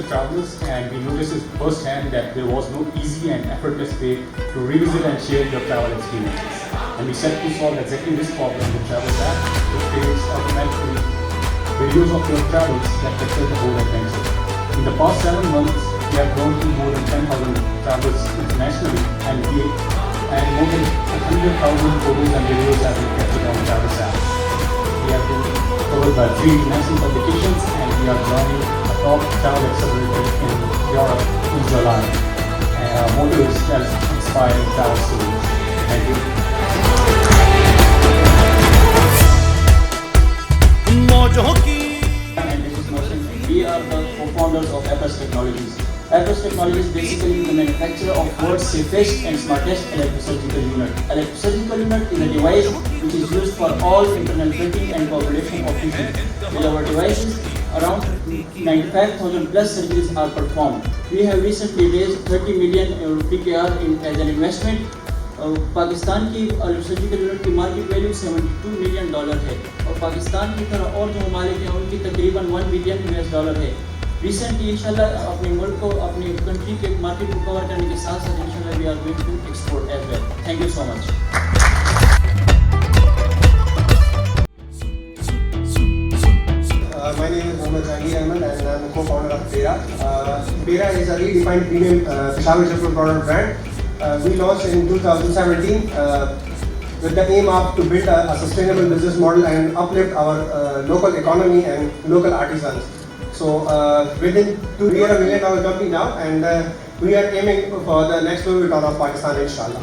Traverous, and we noticed firsthand that there was no easy and effortless way to revisit and share your travel experiences. And we set to solve exactly this problem with Traverous app, which creates automatically videos of your travels that capture the whole adventure. In the past 7 months, we have grown to more than 10,000 travelers internationally, and more than 100,000 photos and videos have been captured on Traverous app. We have been covered by 3 international publications, and we are joining a top travel accelerator in Europe in July. And our motto is just inspiring travel stories. Thank you. And this is Mohsin. We are the co-founders of Aprus Technologies. Aprus Technologies is basically the manufacturer of world's safest and smartest electrosurgical unit. Electrosurgical unit is a device which is used for all internal printing and coagulation operations. With our devices, around 95,000 plus surgeries are performed. We have recently raised 30 million PKR as an investment. Pakistan की surgical unit की market value $72 million है और पाकिस्तान की तरह और जो ममालिक हैं उनकी तकरीबन $1 बिलियन है। रिसेंटली इंशाल्लाह अपने मुल्क को अपनी कंट्री के मार्केट को कवर करने के साथ साथ इंशाल्लाह we are going to export as well. Thank you so much. My name is Mohammad Jahangir Ahmed and I am the co-founder of Bera. Bera is a redefined premium Peshawar product brand. We launched in 2017 with the aim of to build a sustainable business model and uplift our local economy and local artisans. So we are a $1 million company now, and we are aiming for the next Louis Vuitton of Pakistan, inshallah.